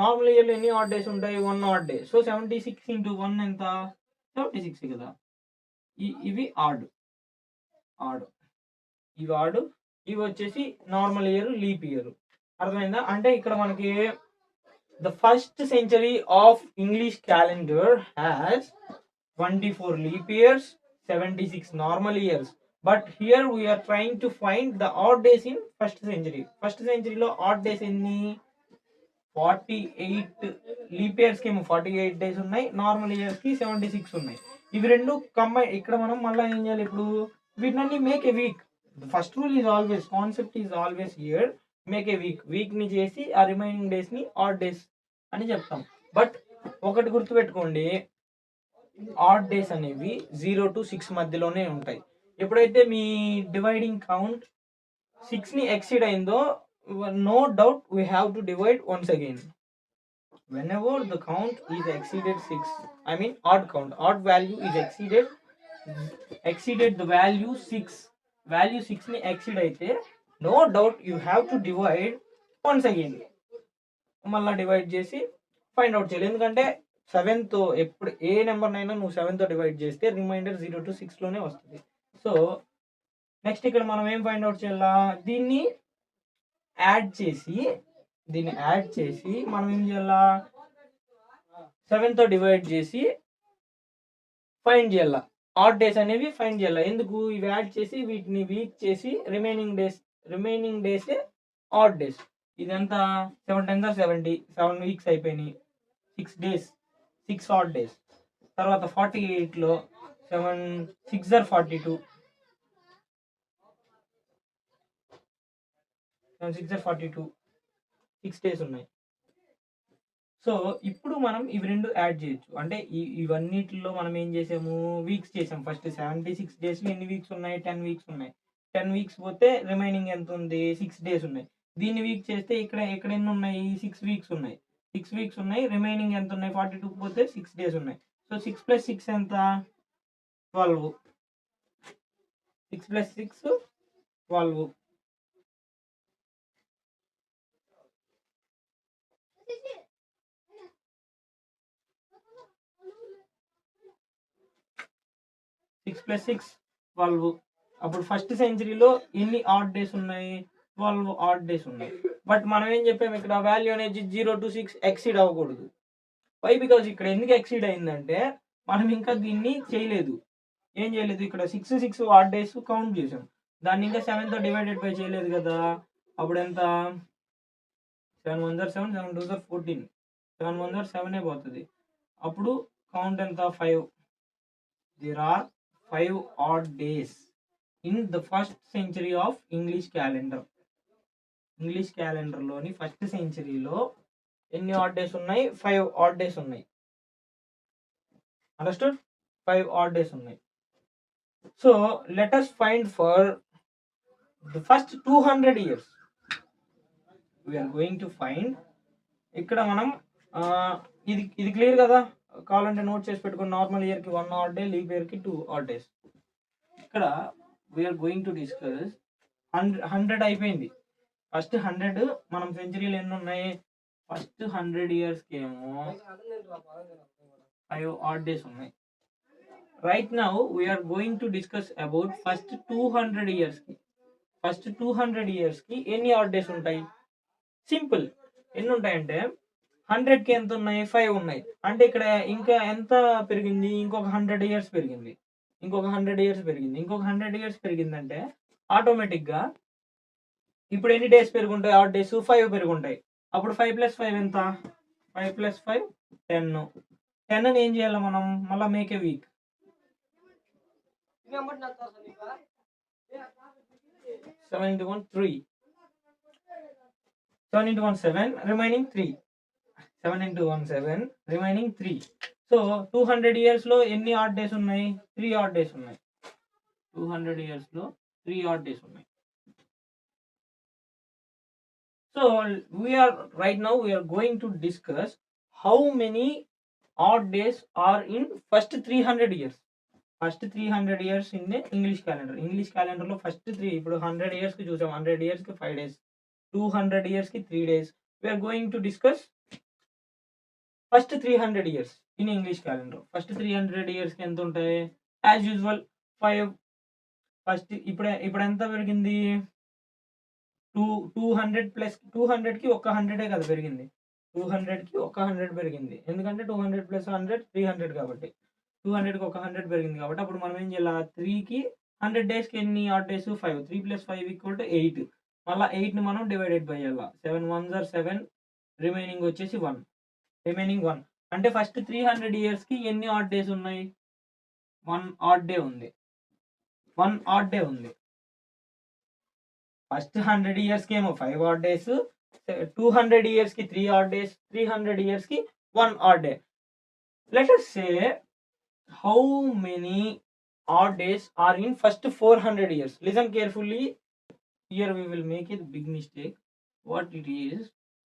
S1: నార్మల్ ఇయర్లో ఎన్ని ఆడ్ డేస్ ఉంటాయి, 1 ఆడ్ డే. సో 76 ఇంటూ 1 ఎంత, 76 కదా. ఇవి ఆడ్, ఇవి ఆడ్, ఇవి వచ్చేసి నార్మల్ ఇయర్, లీప్ ఇయర్. అర్థమైందా? అంటే ఇక్కడ మనకి the first century of English calendar has 24 leap years, 76 normal years. But here we are trying to find the odd days in first century. First century లో odd days ఎన్ని, 48. Leap years కి ఏమో 48 days ఉన్నాయి, normal years కి 76 ఉన్నాయి. ఇవి రెండు combine. ఇక్కడ మనం మళ్ళీ ఏం చేయాలి, ఇప్పుడు వీటిని make a week. First rule is always, concept is always here, make a week ని చేసి ఆ రిమైనింగ్ డేస్ ని ఆడ్ డేస్ అని చెప్తాం. బట్ ఒకటి గుర్తుపెట్టుకోండి, ఆడ్ డేస్ అనేవి 0 to 6 మధ్యలోనే ఉంటాయి. ఎప్పుడైతే మీ డివైడింగ్ కౌంట్ 6 ని ఎక్సీడ్ అయిందో, no doubt we have to divide once again. whenever the count is exceeded 6, I mean odd count, odd value is exceeded the value 6, value 6 ని exceed అయితే no doubt you have to divide once again. మళ్ళీ divide చేసి find out చేయాలి. ఎందుకంటే 7తో ఎప్పుడు ఏ నెంబర్నైనా నువ్వు 7తో డివైడ్ చేస్తే రిమైండర్ 0 to 6 లోనే వస్తుంది. సో నెక్స్ట్ ఇక్కడ మనం ఏం ఫైండ్ అవుట్ చేయాలా, దీన్ని యాడ్ చేసి మనం ఏం చేయాలా, 7తో డివైడ్ చేసి ఫైండ్ చేయాలా, ఆడ్ డేస్ అనేవి ఫైండ్ చేయాలా. ఎందుకు, ఇవి యాడ్ చేసి వీటిని వీక్ చేసి రిమైనింగ్ డేస్ ఆడ్ డేస్. ఇదంతా 7 10 70, 7 వీక్స్ అయిపోయినాయి, 6 days, 6 ఆడ్ డేస్. తర్వాత 48లో 7 6 42, 6 డేస్ ఉన్నాయి. సో ఇప్పుడు మనం ఇవి రెండు యాడ్ చేయొచ్చు. అంటే ఇవన్నిటిలో మనం ఏం చేసాము, వీక్స్ చేసాం. ఫస్ట్ 76 డేస్లో ఎన్ని వీక్స్ ఉన్నాయి, 10 వీక్స్ ఉన్నాయి. 10 వీక్స్ పోతే రిమైనింగ్ ఎంత ఉంది, 6 డేస్ ఉన్నాయి. దీన్ని వీక్ చేస్తే ఇక్కడ ఎన్ని ఉన్నాయి, 6 వీక్స్ ఉన్నాయి. 6 వీక్స్ ఉన్నాయి, రిమైనింగ్ ఎంత ఉన్నాయి, 42 పోతే 6 డేస్ ఉన్నాయి. సో 6 + 6 ఎంత, 12. 6 + 6 12. అప్పుడు ఫస్ట్ సెంచరీలో ఎన్ని ఆడ్ డేస్ ఉన్నాయి, 12 ఆడ్ డేస్ ఉన్నాయి. బట్ మనం ఏం చెప్పాము, ఇక్కడ వాల్యూ అనేది 0 to 6 ఎక్సీడ్ అవ్వకూడదు. వై, బికాజ్ ఇక్కడ ఎందుకు ఎక్సీడ్ అయిందంటే మనం ఇంకా దీన్ని చేయలేదు. ఏం చేయలేదు, ఇక్కడ 6 ఆడ్ డేస్ కౌంట్ చేసాం, దాన్ని ఇంకా 7తో డివైడెడ్ బై చేయలేదు కదా. అప్పుడు ఎంత, 7 1 7, 7 2 14, 7 1 7 పోతుంది. అప్పుడు కౌంట్ ఎంత, 5. There are 5 odd days in the first century of English calendar. English క్యాలెండర్లోని ఫస్ట్ సెంచరీలో ఎన్ని ఆడ్ డేస్ ఉన్నాయి, 5 ఆడ్ డేస్ ఉన్నాయి. అండర్స్టూడ్, 5 ఆడ్ డేస్ ఉన్నాయి. So let us find for the first 200 years. We are going to find. ఇక్కడ మనం ఇది clear కదా, కావాలంటే నోట్ చేసి పెట్టుకుని, నార్మల్ ఇయర్కి 1 ఆడ్ డే, లీప్ ఇయర్కి 2 ఆడ్ డేస్. ఇక్కడ వీఆర్ గోయింగ్ టు డిస్కస్ 100 అయిపోయింది. ఫస్ట్ 100 మనం సెంచరీలు ఎన్ని ఉన్నాయి, ఫస్ట్ 100 ఇయర్స్కి ఏమో 5 ఆడ్ డేస్ ఉన్నాయి. Right now we are going to discuss about first 200 ఇయర్స్కి. ఫస్ట్ 200 ఇయర్స్కి ఎన్ని ఆడ్ డేస్ ఉంటాయి, సింపుల్. ఎన్ని ఉంటాయంటే 100కి ఎంత ఉన్నాయి, 5 ఉన్నాయి. అంటే ఇక్కడ ఇంకా ఎంత పెరిగింది, ఇంకొక 100 ఇయర్స్ పెరిగింది, ఇంకొక 100 ఇయర్స్ పెరిగింది, ఇంకొక 100 ఇయర్స్ పెరిగిందంటే ఆటోమేటిక్గా ఇప్పుడు ఎన్ని డేస్ పెరుగుంటాయి, ఆడ్ డేస్ 5 పెరుగుంటాయి. అప్పుడు 5 + 5 ఎంత, 5 + 5 10. 10ని ఏం చేయాలి మనం, మళ్ళీ make a week. 7 × 1 3. 7 into 1 7, remaining 3. 7 into 1 7, remaining 3. So 200 years లో ఎన్ని ఆడ్ డేస్ ఉన్నాయి? 3 ఆడ్ డేస్ ఉన్నాయి. 200 years లో 3 ఆడ్ డేస్ ఉన్నాయి. So right now we are going to discuss how many odd days are in first 300 years. First 300 years in the English calendar. English calendar లో first 3, ఇప్పుడు 100 years కి చూసాం. 100 years కి 5 days, 200 years కి 3 days. We are going to discuss first 300 years in English calendar. First 300 years కి ఎంత ఉంటాయి? As usual 5. First ఇప్పుడు ఎంత పెరిగింది? 200 ప్లస్ 200 కి ఒక 100 కదా పెరిగింది. 200 కి ఒక 100 పెరిగింది. ఎందుకంటే 200 ప్లస్ 100 300 కాబట్టి 200 కి ఒక 100 పెరిగింది కాబట్టి అప్పుడు మనం ఏం చేయాలి? 3 కి 100 డేస్ కి ఎన్ని odd days? 5. 3 plus 5 equal to 8. మళ్ళీ 8 ని మనం డివైడెడ్ బై చేయాలి. 7 1s are 7, రిమైనింగ్ వచ్చేసి 1. రిమైనింగ్ 1 అంటే ఫస్ట్ 300 years కి ఎన్ని ఆడ్ డేస్ ఉన్నాయి? 1 ఆడ్ డే ఉంది. 1 ఆడ్ డే ఉంది. ఫస్ట్ 100 years కి ఏమో 5 ఆడ్ డేస్, 200 years కి 3 ఆడ్ డేస్, 300 years కి 1 add day. Let us say how many odd days are in first 400 years. Listen carefully. Here we will make a big mistake. What it is?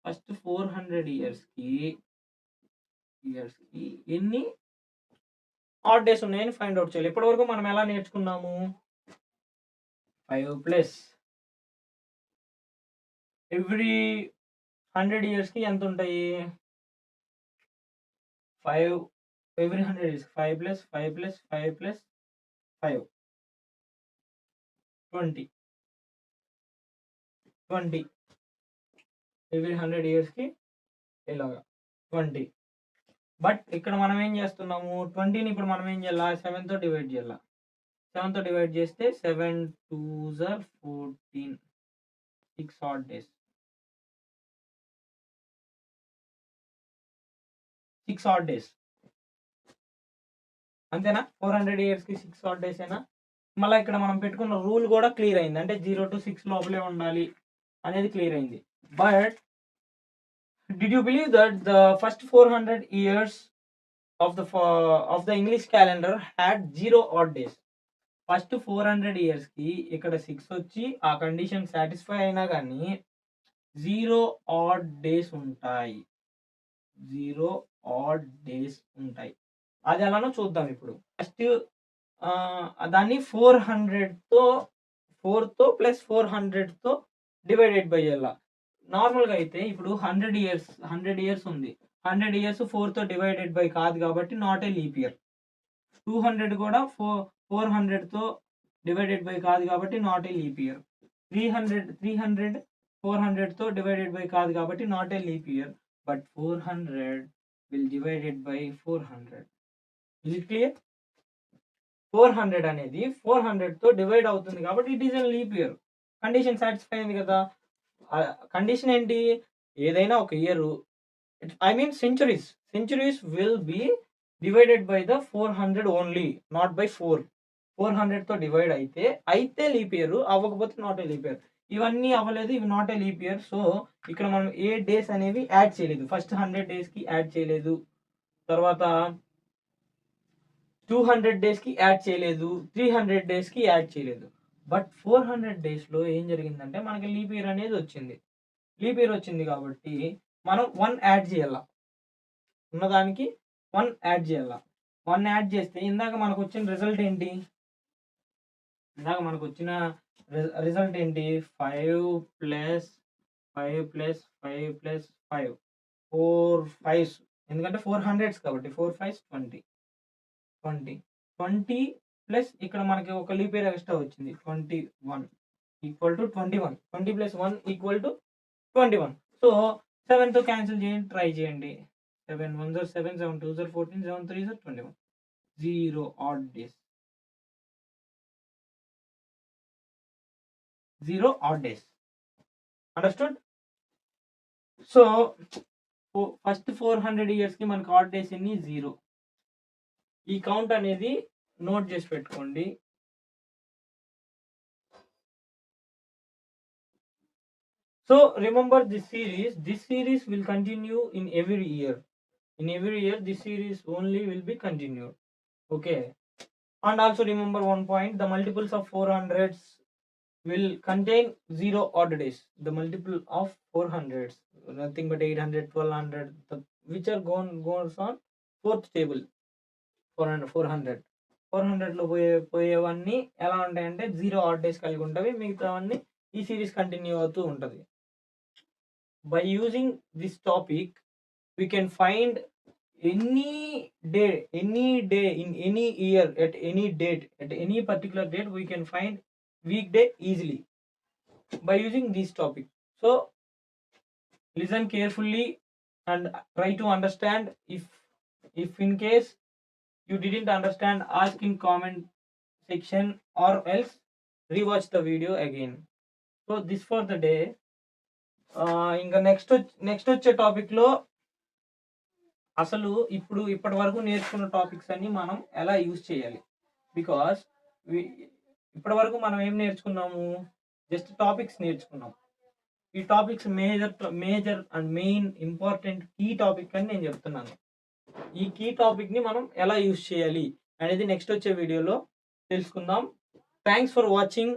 S1: First 400 years ki ఎన్ని odd days ఉన్నాయని find out చేయాలి. ఇప్పటి వరకు మనం ఎలా నేర్చుకున్నాము? 5 plus every 100 years కి ఎంత ఉంటాయి? 5 every 100 years 5 plus 5 plus 5 plus 5 20 every 100 years కి ఇలాగా 20. బట్ ఇక్కడ మనం ఏం చేస్తున్నాము? 20ని ఇప్పుడు మనం ఏం చేయాలి? 7 తో డివైడ్ చేయాలి. 7 తో డివైడ్ చేస్తే 7 2s are 14, 6 odd days. 6 odd days అంతేనా? 400 years కి 6 ఆడ్ డేస్ ఏనా? మళ్ళీ ఇక్కడ మనం పెట్టుకున్న రూల్ కూడా క్లియర్ అయింది. అంటే 0 to 6 లోపలే ఉండాలి అనేది క్లియర్ అయింది. But did you believe that the first 400 years of the English calendar had 0 odd days? First 400 years కి ఇక్కడ 6 వచ్చి ఆ కండిషన్ సాటిస్ఫై అయినా కానీ 0 ఆడ్ డేస్ ఉంటాయి. 0 ఆడ్ డేస్ ఉంటాయి. అది ఎలానో చూద్దాం ఇప్పుడు. ఫస్ట్ దాన్ని 4 తో ప్లస్ 400 తో డివైడెడ్ బై చేయాలి. నార్మల్గా అయితే ఇప్పుడు 100 years ఉంది. 100 years 4 తో డివైడెడ్ బై కాదు కాబట్టి నాట్ ఏ లీప్ ఇయర్. 200 కూడా 400 తో డివైడెడ్ బై కాదు కాబట్టి నాట్ ఏ లీప్ ఇయర్. 300 400 తో డివైడెడ్ బై కాదు కాబట్టి not a leap year. But 400 will divided by 400. Is it clear? 400 అనేది 400 తో డివైడ్ అవుతుంది కాబట్టి it is a leap year. Condition satisfy అయింది కదా. కండిషన్ ఏంటి? ఏదైనా ఒక year, I mean centuries will be divided by the 400 only, not by 4. 400 తో డివైడ్ అయితే లీప్ ఇయర్, అవ్వకపోతే నాట్ ఏ లీప్ ఇయర్. ఇవన్నీ అవ్వలేదు, ఇవి not a leap year. So ఇక్కడ మనం ఏ డేస్ అనేవి యాడ్ చేయలేదు. ఫస్ట్ 100 days కి యాడ్ చేయలేదు, తర్వాత 200 days కి యాడ్ చేయలేదు, 300 days కి యాడ్ చేయలేదు. బట్ 400 days లో ఏం జరిగిందంటే మనకి లీప్ ఇయర్ అనేది వచ్చింది. లీప్ ఇయర్ వచ్చింది కాబట్టి మనం 1 యాడ్ చేయాల. ఉన్నదానికి 1 యాడ్ చేయాల. 1 యాడ్ చేస్తే ఇందాక మనకు వచ్చిన రిజల్ట్ ఏంటి? 5 ప్లస్ 5 ప్లస్ 5 ప్లస్ 5 4 5s, ఎందుకంటే 400s కాబట్టి 4 5s 20 ప్లస్ ఇక్కడ మనకి ఒక లీప్ ఇయర్ ఎక్స్ట్రా వచ్చింది 21 equal to 21. 20 plus 1 equal to 21. So 7 తో క్యాన్సిల్ చేయండి, ట్రై చేయండి. 7 1s are 7, 7 2s are 14, 7 3s are 21. 0 odd days. 0 odd days. Understood? So first 400 years కి మనకి ఆడ్ డేస్ ఎన్ని? 0. ఈ కౌంట్ అనేది నోట్ చేసి పెట్టుకోండి. So remember this series will continue in every year. In every year this series only will be continued. Okay. And also remember one point, the multiples of 400s will contain 0 odd days. The multiple of 400s, nothing but 800, 1200, which are goes on fourth table. 400 లో పోయేవన్నీ ఎలా ఉంటాయంటే 0 odd days కలిగి ఉంటవి. మిగతావన్నీ ఈ series continue అవుతూ ఉంటది. By using this topic we can find any day in any year, at any date, at any particular date we can find weekday easily by using this topic. So listen carefully and try to understand. If in case you didn't understand, ask in comment section or else rewatch the video again. So this for the day. ఇంకా next వచ్చే topic లో అసలు ఇప్పటి వరకు నేర్చుకున్న topics అన్ని మనం ఎలా యూజ్ చేయాలి. బికాస్ ఇప్పటి వరకు మనం ఏం నేర్చుకున్నాము, జస్ట్ టాపిక్స్ నేర్చుకున్నాం. ఈ topics major and main important key topic అని నేను చెప్తున్నాను. ఈ కీ టాపిక్ ని మనం ఎలా యూజ్ చేయాలి అనేది నెక్స్ట్ వచ్చే వీడియోలో తెలుసుకుందాం. Thanks for watching.